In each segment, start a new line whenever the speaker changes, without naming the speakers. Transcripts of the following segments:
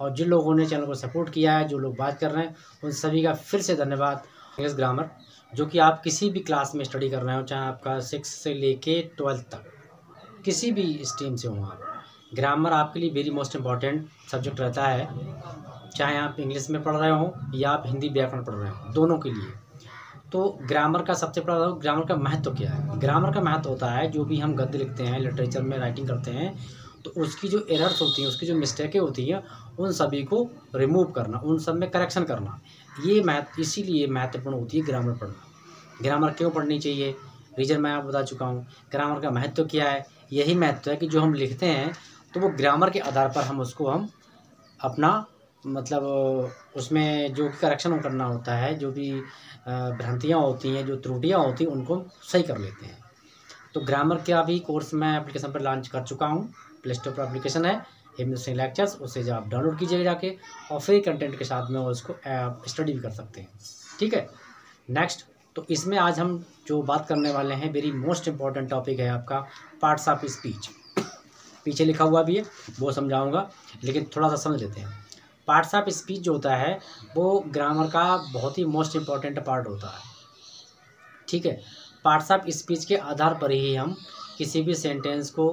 और जिन लोगों ने चैनल को सपोर्ट किया है, जो लोग बात कर रहे हैं, उन सभी का फिर से धन्यवाद। इंग्लिश ग्रामर जो कि आप किसी भी क्लास में स्टडी कर रहे हो, चाहे आपका 6 से लेके 12 तक, किसी भी स्ट्रीम से हो आप, ग्रामर आपके लिए वेरी मोस्ट इम्पॉर्टेंट सब्जेक्ट रहता है। चाहे आप इंग्लिश में पढ़ रहे हो या आप हिंदी व्याकरण पढ़ रहे हो, दोनों के लिए। तो ग्रामर का सबसे बड़ा ग्रामर का महत्व क्या है? ग्रामर का महत्व होता है जो भी हम गद्य लिखते हैं, लिटरेचर में राइटिंग करते हैं, तो उसकी जो एरर्स होती हैं, उसकी जो मिस्टेकें होती हैं, उन सभी को रिमूव करना, उन सब में करेक्शन करना, ये इसीलिए महत्वपूर्ण होती है ग्रामर पढ़ना। ग्रामर क्यों पढ़नी चाहिए? रीज़न मैं आपको बता चुका हूँ। ग्रामर का महत्व क्या है? यही महत्व है कि जो हम लिखते हैं तो वो ग्रामर के आधार पर हम अपना मतलब उसमें जो करेक्शन करना होता है, जो भी भ्रांतियाँ होती हैं, जो त्रुटियाँ होती हैं, उनको सही कर लेते हैं। तो ग्रामर का भी कोर्स मैं एप्लीकेशन पर लॉन्च कर चुका हूँ। प्ले स्टोर पर एप्लीकेशन है हेमंत सिंह लेक्चर्स, उससे जो आप डाउनलोड कीजिएगा जाके, और फ्री कंटेंट के साथ में उसको स्टडी भी कर सकते हैं। ठीक है। नेक्स्ट, तो इसमें आज हम जो बात करने वाले हैं, वेरी मोस्ट इम्पॉर्टेंट टॉपिक है आपका पार्ट्स ऑफ स्पीच। पीछे लिखा हुआ भी है, वो समझाऊंगा, लेकिन थोड़ा सा समझ लेते हैं। पार्ट्स ऑफ स्पीच जो होता है वो ग्रामर का बहुत ही मोस्ट इम्पॉर्टेंट पार्ट होता है। ठीक है। पार्ट्स ऑफ स्पीच के आधार पर ही हम किसी भी सेंटेंस को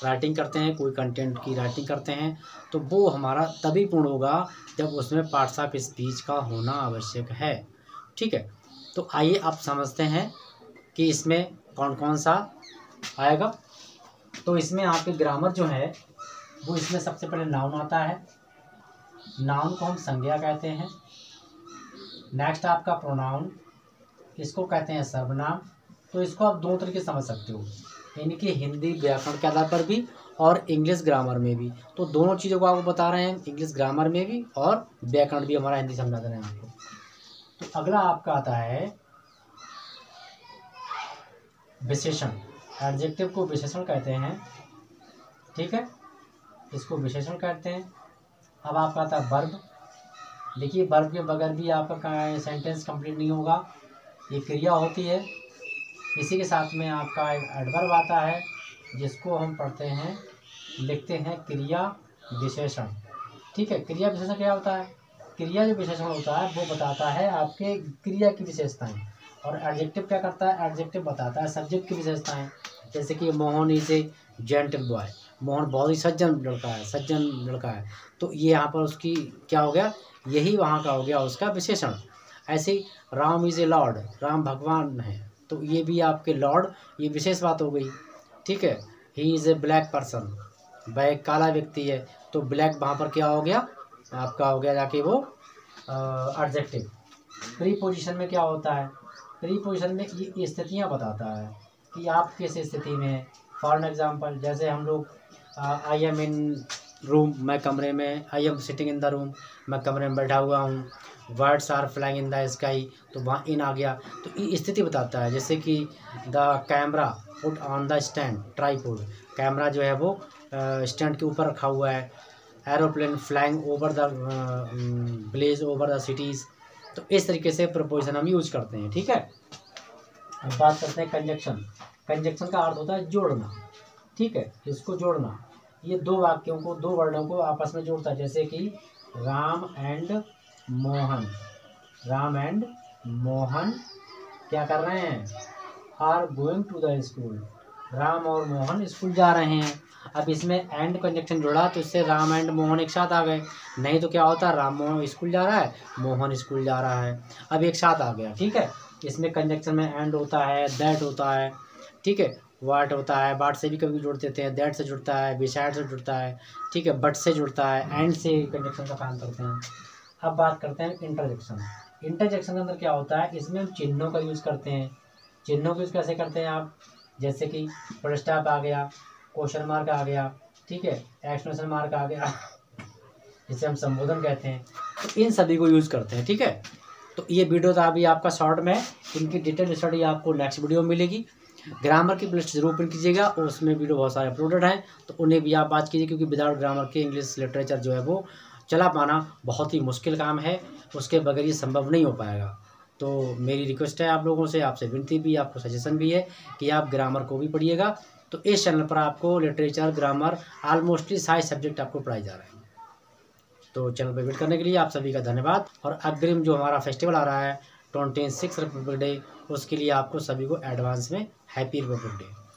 राइटिंग करते हैं, कोई कंटेंट की राइटिंग करते हैं, तो वो हमारा तभी पूर्ण होगा जब उसमें पार्ट्स ऑफ स्पीच का होना आवश्यक है। ठीक है। तो आइए आप समझते हैं कि इसमें कौन कौन सा आएगा। तो इसमें आपके ग्रामर जो है वो, इसमें सबसे पहले नाउन आता है। नाउन को हम संज्ञा कहते हैं। नेक्स्ट आपका प्रोनाउन, इसको कहते हैं सर्वनाम। तो इसको आप दो तरीके से समझ सकते हो, यानी कि हिंदी व्याकरण के आधार पर भी और इंग्लिश ग्रामर में भी। तो दोनों चीज़ों को आपको बता रहे हैं, इंग्लिश ग्रामर में भी और व्याकरण भी हमारा हिंदी समझा दे रहे हैं आपको। तो अगला आपका आता है विशेषण। एडजेक्टिव को विशेषण कहते हैं। ठीक है, इसको विशेषण कहते हैं। अब आपका आता है वर्ब। देखिए, वर्ब के बगैर भी आपका सेंटेंस कंप्लीट नहीं होगा, ये क्रिया होती है। इसी के साथ में आपका एक एडवर्ब आता है, जिसको हम पढ़ते हैं, लिखते हैं क्रिया विशेषण। ठीक है। क्रिया विशेषण क्या होता है? क्रिया जो विशेषण होता है वो बताता है आपके क्रिया की विशेषताएं, और एडजेक्टिव क्या करता है? एडजेक्टिव बताता है सब्जेक्ट की विशेषताएं। जैसे कि Mohan is a gentle boy, Mohan बहुत ही सज्जन लड़का है, सज्जन लड़का है। तो ये यहाँ पर उसकी क्या हो गया? यही वहाँ का हो गया उसका विशेषण। ऐसे ही Ram is a lord, Ram भगवान है, तो ये भी आपके लॉर्ड, ये विशेष बात हो गई। ठीक है। He is a black person, वह एक काला व्यक्ति है, तो ब्लैक वहाँ पर क्या हो गया? आपका हो गया जाके वो एडजेक्टिव। प्रीपोजिशन में क्या होता है? प्रीपोजिशन में ये स्थितियाँ बताता है कि आप किस स्थिति में हैं। फॉर एग्जाम्पल, जैसे हम लोग आई एम इन रूम, मैं कमरे में, I am sitting in the room, मैं कमरे में बैठा हुआ हूँ। Words are flying in the sky, तो वहाँ इन आ गया, तो ये स्थिति बताता है। जैसे कि the camera put on the stand, tripod, camera जो है वो स्टैंड के ऊपर रखा हुआ है। Aeroplane flying over the blaze over the cities. तो इस तरीके से प्रपोजिशन हम यूज करते हैं। ठीक है। अब बात करते हैं कंजक्शन। कंजक्शन का अर्थ होता है जोड़ना। ठीक है, इसको जोड़ना, ये दो वाक्यों को, दो वर्डों को आपस में जोड़ता है। जैसे कि राम एंड मोहन, राम एंड मोहन क्या कर रहे हैं? Are going to the school, Ram और मोहन स्कूल जा रहे हैं। अब इसमें एंड कंजक्शन जोड़ा तो इससे राम एंड मोहन एक साथ आ गए, नहीं तो क्या होता? राम मोहन स्कूल जा रहा है, मोहन स्कूल जा रहा है, अब एक साथ आ गया। ठीक है। इसमें कंजक्शन में एंड होता है, दैट होता है। ठीक है। वाट होता है, बाट से भी कभी जोड़ देते हैं, दैट से जुड़ता है, बिसाइड से जुड़ता है। ठीक है। बट से जुड़ता है, एंड से कंजक्शन का काम करते हैं। अब बात करते हैं इंटरजेक्शन। इंटरजेक्शन के अंदर क्या होता है? इसमें हम चिन्हों का यूज़ करते हैं। चिन्हों का यूज़ कैसे करते हैं आप? जैसे कि फुल स्टॉप आ गया, क्वेश्चन मार्क आ गया, ठीक है, एक्सक्लेमेशन मार्क आ गया, जिसे हम संबोधन कहते हैं, तो इन सभी को यूज़ करते हैं। ठीक है। तो ये वीडियो था अभी आपका शॉर्ट में, इनकी डिटेल स्टडी आपको नेक्स्ट वीडियो में मिलेगी। ग्रामर की प्लेलिस्ट जरूर ओपन कीजिएगा, और उसमें वीडियो बहुत सारे अपलोडेड हैं, तो उन्हें भी आप बात कीजिए, क्योंकि विदाउट ग्रामर के इंग्लिश लिटरेचर जो है वो चला पाना बहुत ही मुश्किल काम है, उसके बगैर ये संभव नहीं हो पाएगा। तो मेरी रिक्वेस्ट है आप लोगों से, आपसे विनती भी, आपको सजेशन भी है कि आप ग्रामर को भी पढ़िएगा। तो इस चैनल पर आपको लिटरेचर, ग्रामर, ऑलमोस्टली सारे सब्जेक्ट आपको पढ़ाए जा रहे हैं। तो चैनल पर विजिट करने के लिए आप सभी का धन्यवाद। और अग्रिम जो हमारा फेस्टिवल आ रहा है 26 रिपब्लिक डे, उसके लिए आपको सभी को एडवांस में हैप्पी रिपब्लिक डे।